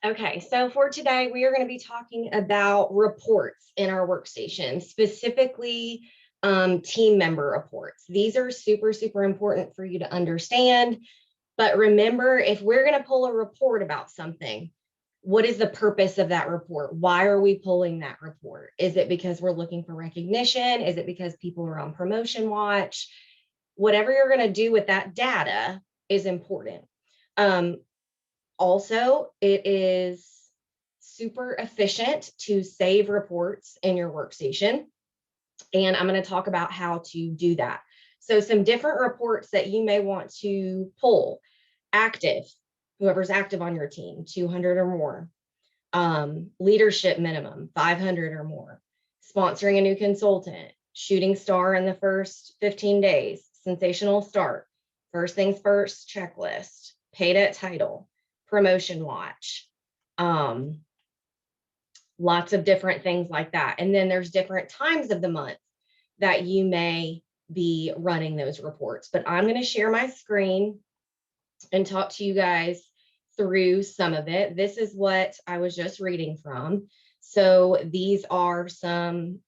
Okay, so for today, we are going to be talking about reports in our workstation, specifically team member reports. These are super, super important for you to understand. But remember, if we're going to pull a report about something, what is the purpose of that report? Why are we pulling that report? Is it because we're looking for recognition? Is it because people are on promotion watch? Whatever you're going to do with that data is important. Also, it is super efficient to save reports in your workstation. And I'm going to talk about how to do that. So some different reports that you may want to pull. Active, whoever's active on your team, 200 or more. Leadership minimum, 500 or more. Sponsoring a new consultant. Shooting star in the first 15 days. Sensational start. First things first checklist. Paid at title. Promotion watch. Lots of different things like that. And then there's different times of the month that you may be running those reports. But I'm going to share my screen and talk to you guys through some of it. This is what I was just reading from. So these are some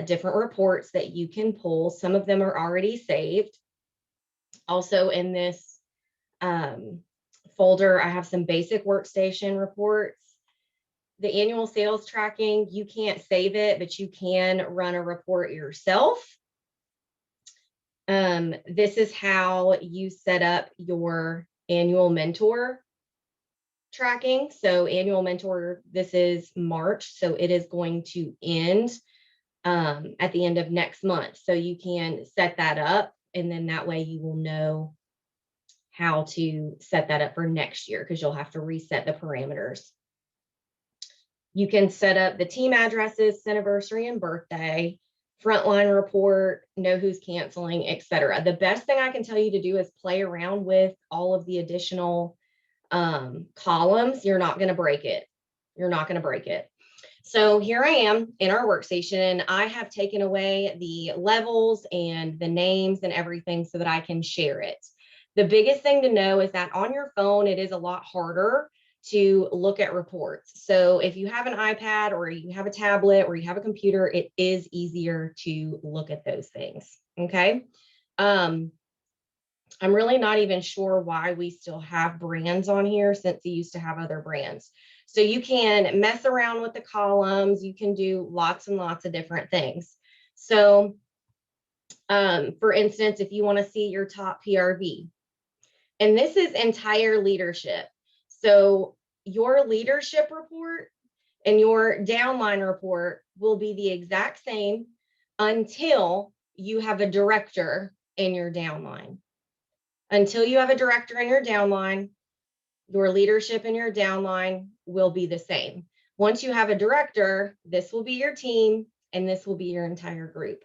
different reports that you can pull. Some of them are already saved. Also in this folder, I have some basic workstation reports. The annual sales tracking, you can't save it, but you can run a report yourself. This is how you set up your annual mentor tracking. So annual mentor, this is March, so it is going to end at the end of next month. So you can set that up, and then that way you will know how to set that up for next year, because you'll have to reset the parameters. You can set up the team addresses, anniversary and birthday, frontline report, know who's canceling, etc. The best thing I can tell you to do is play around with all of the additional columns. You're not going to break it. You're not going to break it. So here I am in our workstation, and I have taken away the levels and the names and everything so that I can share it. The biggest thing to know is that on your phone, it is a lot harder to look at reports. So if you have an iPad or you have a tablet or you have a computer, it is easier to look at those things. Okay. I'm really not even sure why we still have brands on here, since you used to have other brands. So you can mess around with the columns. You can do lots and lots of different things. So for instance, if you want to see your top PRV, and this is entire leadership. So your leadership report and your downline report will be the exact same until you have a director in your downline. Until you have a director in your downline, your leadership and your downline will be the same. Once you have a director, this will be your team, and this will be your entire group.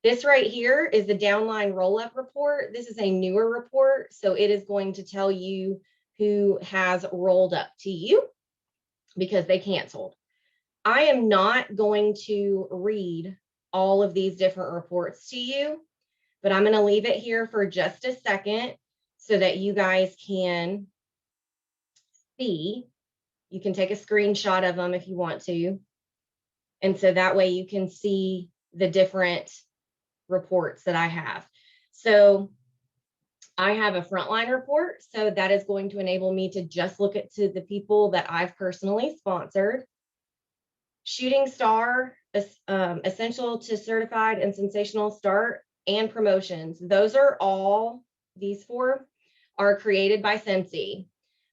This right here is the downline roll-up report. This is a newer report, so it is going to tell you who has rolled up to you because they canceled. I am not going to read all of these different reports to you, but I'm going to leave it here for just a second so that you guys can see. You can take a screenshot of them if you want to. And so that way you can see the different reports that I have. So I have a frontline report. So that is going to enable me to just look at the people that I've personally sponsored. Shooting star, essential to certified and sensational start, and promotions. Those are all, these four are created by Scentsy.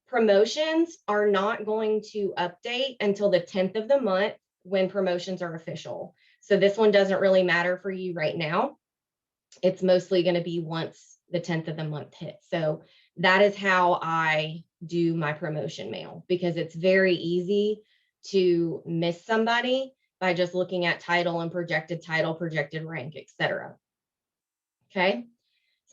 Promotions are not going to update until the 10th of the month when promotions are official. So this one doesn't really matter for you right now. It's mostly going to be once the 10th of the month hits. So that is how I do my promotion mail, because it's very easy to miss somebody by just looking at title and projected title, projected rank, etc. Okay.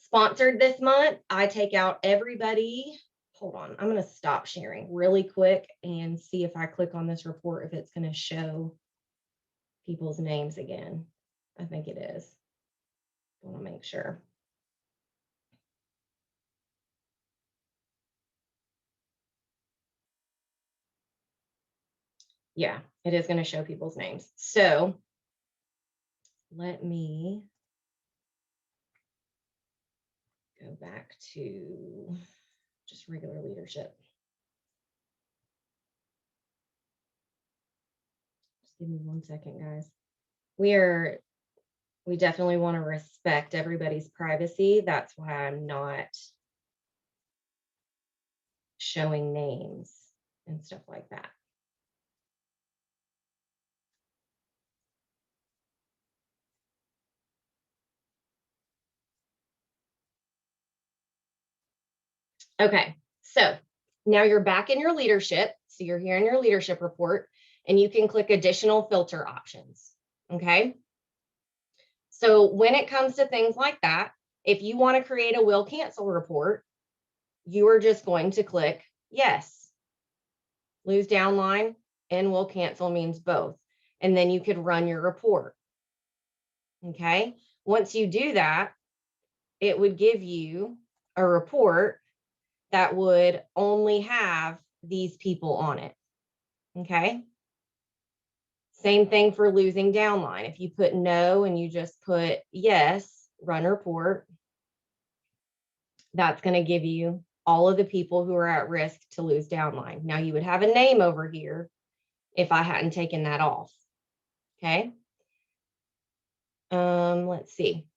Sponsored this month, I take out everybody. Hold on, I'm going to stop sharing really quick and see if I click on this report, if it's going to show people's names again. I think it is. I want to make sure. Yeah, it is going to show people's names. So let me go back to just regular leadership. Just give me 1 second, guys. We definitely want to respect everybody's privacy. That's why I'm not showing names and stuff like that. Okay, so now you're back in your leadership. So you're here in your leadership report, and you can click additional filter options. Okay. So when it comes to things like that, if you want to create a will cancel report, you are just going to click yes. Lose downline and will cancel means both. And then you could run your report. Okay. Once you do that, it would give you a report that would only have these people on it. Okay. Same thing for losing downline. If you put no and you just put yes, run report, that's going to give you all of the people who are at risk to lose downline. Now you would have a name over here if I hadn't taken that off. Okay. Let's see.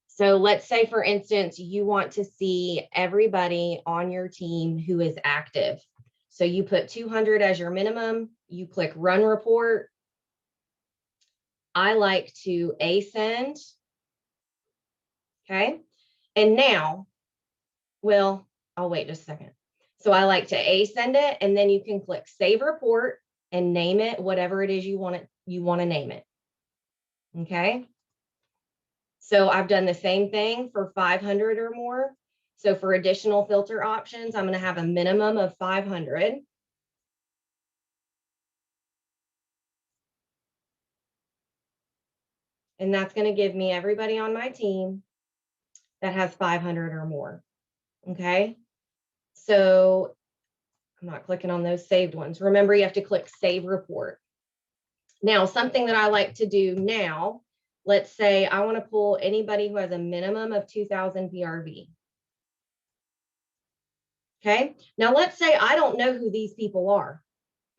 So let's say, for instance, you want to see everybody on your team who is active. So you put 200 as your minimum, you click run report. I like to ascend. Okay. And now, well, I'll wait just a second. So I like to ascend it, and then you can click save report and name it whatever it is you want to name it. Okay. So I've done the same thing for 500 or more. So for additional filter options, I'm going to have a minimum of 500. And that's going to give me everybody on my team that has 500 or more. Okay. So I'm not clicking on those saved ones. Remember, you have to click save report. Now, something that I like to do now, let's say I want to pull anybody who has a minimum of 2,000 PRV. Okay. Now, let's say I don't know who these people are.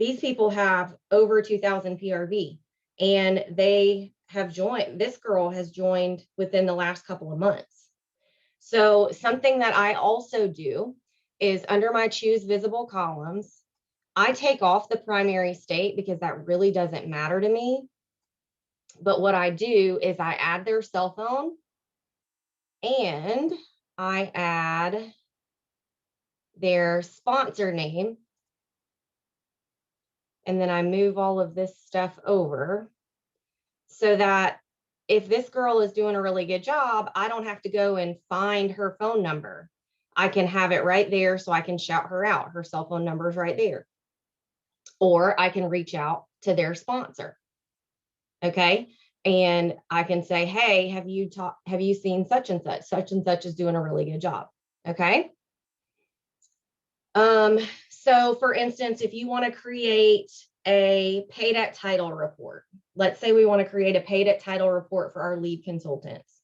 These people have over 2,000 PRV, and they have joined. This girl has joined within the last couple of months. So something that I also do is under my choose visible columns, I take off the primary state because that really doesn't matter to me. But what I do is I add their cell phone, and I add their sponsor name. And then I move all of this stuff over so that if this girl is doing a really good job, I don't have to go and find her phone number. I can have it right there so I can shout her out. Her cell phone number is right there. Or I can reach out to their sponsor. Okay. And I can say, hey, have you seen such and such? Such and such is doing a really good job. Okay. So for instance, if you want to create a paid at title report, let's say we want to create a paid at title report for our lead consultants.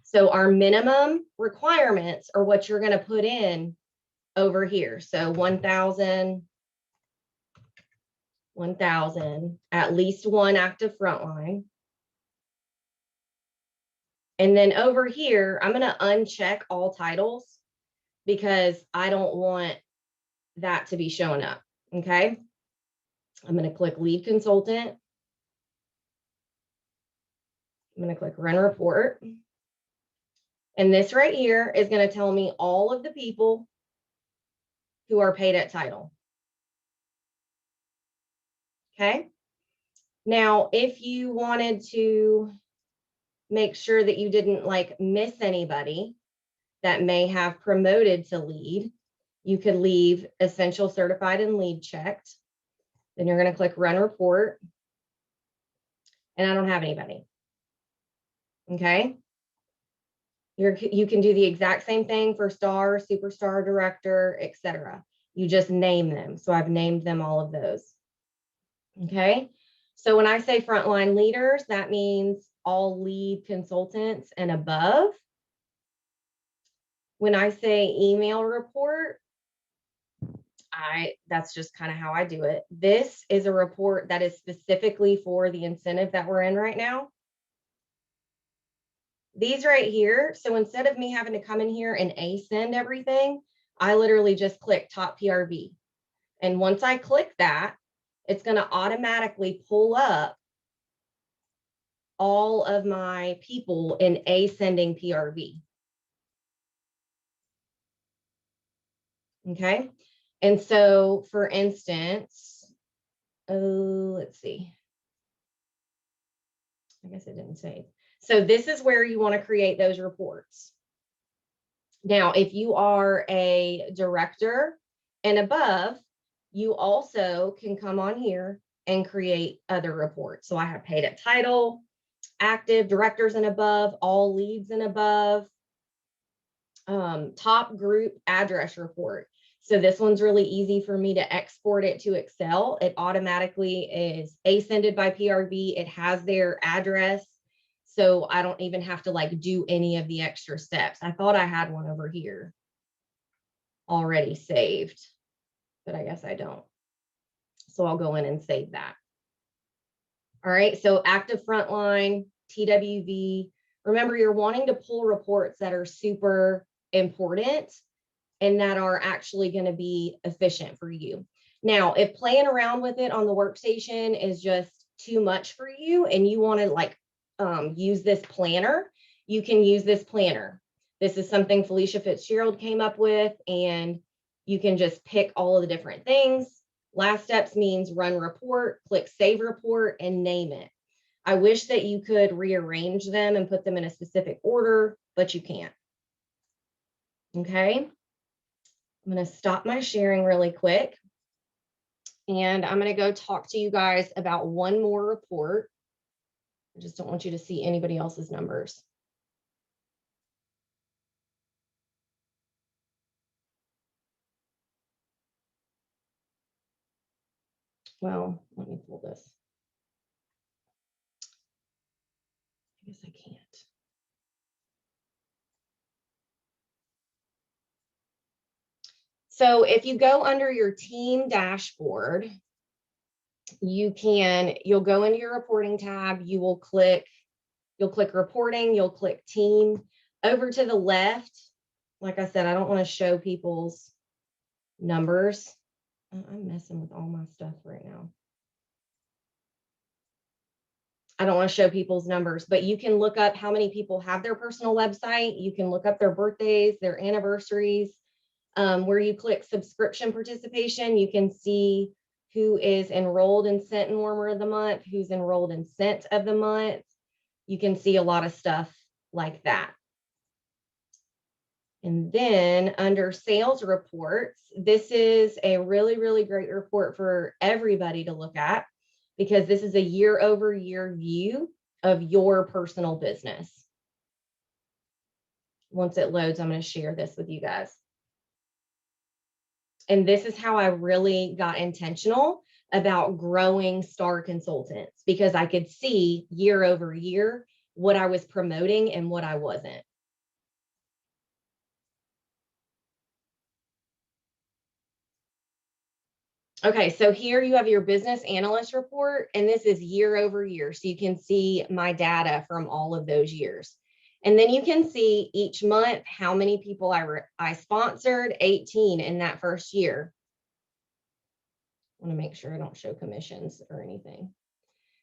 So our minimum requirements are what you're going to put in over here. So 1,000, at least one active frontline. And then over here, I'm going to uncheck all titles because I don't want that to be showing up. Okay. I'm going to click lead consultant. I'm going to click run report. And this right here is going to tell me all of the people who are paid at title. Okay. Now, if you wanted to make sure that you didn't miss anybody that may have promoted to lead, you could leave essential certified and lead checked. Then you're going to click run report. And I don't have anybody. Okay. You can do the exact same thing for star, superstar, director, etc. You just name them. So I've named them all of those. Okay. So when I say frontline leaders, that means all lead consultants and above. When I say email report, that's just kind of how I do it. This is a report that is specifically for the incentive that we're in right now. These right here. So instead of me having to come in here and ascend everything, I literally just click top PRV. And once I click that, it's going to automatically pull up all of my people in ascending PRV. Okay. And so for instance, let's see. I guess it didn't save. So this is where you want to create those reports. Now, if you are a director and above, you also can come on here and create other reports. So I have paid at title, active, directors and above, all leads and above, top group address report. So this one's really easy for me to export it to Excel. It automatically is ascended by PRV. It has their address. So I don't even have to like do any of the extra steps. I thought I had one over here already saved, but I guess I don't. So I'll go in and save that. All right, so active frontline, TWV. Remember, you're wanting to pull reports that are super important and that are actually going to be efficient for you. Now, if playing around with it on the workstation is just too much for you and you want to like use this planner, you can use this planner. This is something Felicia Fitzgerald came up with, and you can just pick all of the different things. Last steps means run report, click save report, and name it. I wish that you could rearrange them and put them in a specific order, but you can't. Okay. I'm going to stop my sharing really quick, and I'm going to go talk to you guys about one more report. I just don't want you to see anybody else's numbers. Well, let me pull this. I guess I can't. So if you go under your team dashboard, you'll go into your reporting tab, you'll click reporting, you'll click team. Over to the left, like I said, I don't want to show people's numbers. I'm messing with all my stuff right now. I don't want to show people's numbers, but you can look up how many people have their personal website. You can look up their birthdays, their anniversaries. Where you click subscription participation, you can see who is enrolled in Scent and Warmer of the Month, who's enrolled in Scent of the Month. You can see a lot of stuff like that. And then under sales reports, this is a really, really great report for everybody to look at, because this is a year-over-year view of your personal business. Once it loads, I'm going to share this with you guys. And this is how I really got intentional about growing Star Consultants, because I could see year over year what I was promoting and what I wasn't. Okay, so here you have your business analyst report, and this is year over year. So you can see my data from all of those years. And then you can see each month how many people I sponsored, 18 in that first year. I want to make sure I don't show commissions or anything.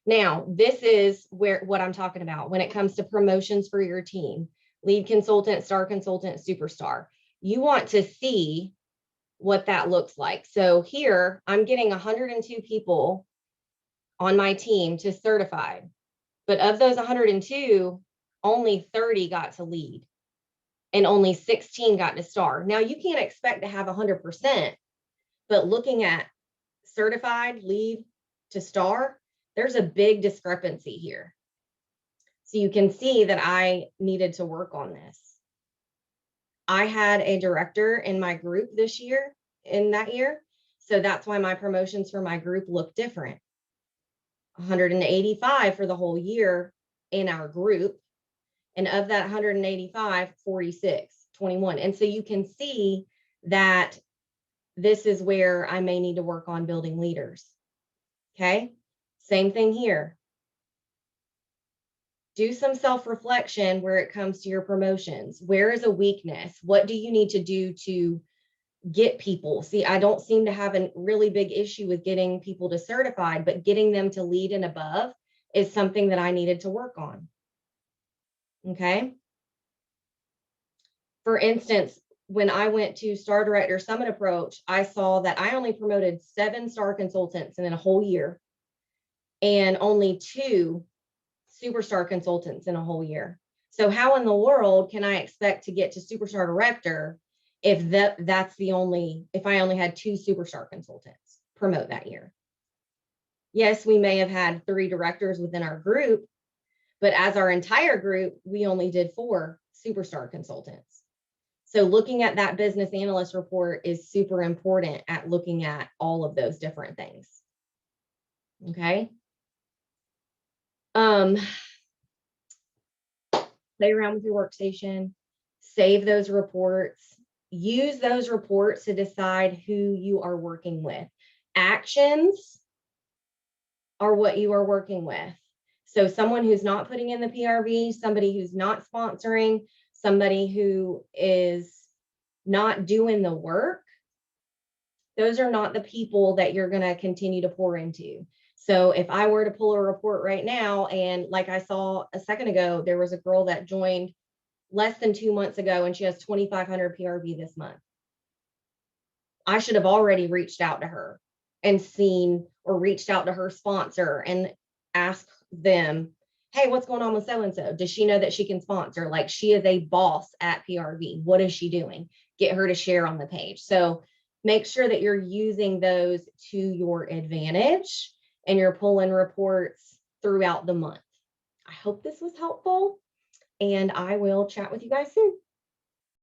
Now, this is what I'm talking about when it comes to promotions for your team: lead consultant, star consultant, superstar. You want to see what that looks like. So here I'm getting 102 people on my team to certified, but of those 102, only 30 got to lead and only 16 got to star. Now you can't expect to have 100%, but looking at certified, lead to star, there's a big discrepancy here. So you can see that I needed to work on this. I had a director in my group this year, in that year. So that's why my promotions for my group look different. 185 for the whole year in our group. And of that 185, 46, 21. And so you can see that this is where I may need to work on building leaders. Okay. Same thing here. Do some self-reflection where it comes to your promotions. Where is a weakness? What do you need to do to get people? See, I don't seem to have a really big issue with getting people to certified, but getting them to lead and above is something that I needed to work on. Okay. For instance, when I went to Star Director Summit Approach, I saw that I only promoted 7 star consultants in a whole year and only 2 superstar consultants in a whole year. So how in the world can I expect to get to superstar director if if I only had 2 superstar consultants promote that year? Yes, we may have had 3 directors within our group, but as our entire group, we only did 4 superstar consultants. So looking at that business analyst report is super important at looking at all of those different things. Okay. Play around with your workstation, save those reports, use those reports to decide who you are working with. Actions are what you are working with. So someone who's not putting in the PRV, somebody who's not sponsoring, somebody who is not doing the work, those are not the people that you're going to continue to pour into. So if I were to pull a report right now, and like I saw a second ago, there was a girl that joined less than 2 months ago and she has 2,500 PRV this month. I should have already reached out to her and seen, or reached out to her sponsor and asked them, hey, what's going on with so-and-so? Does she know that she can sponsor? Like, she is a boss at PRV. What is she doing? Get her to share on the page. So make sure that you're using those to your advantage and you're pulling reports throughout the month. I hope this was helpful, and I will chat with you guys soon.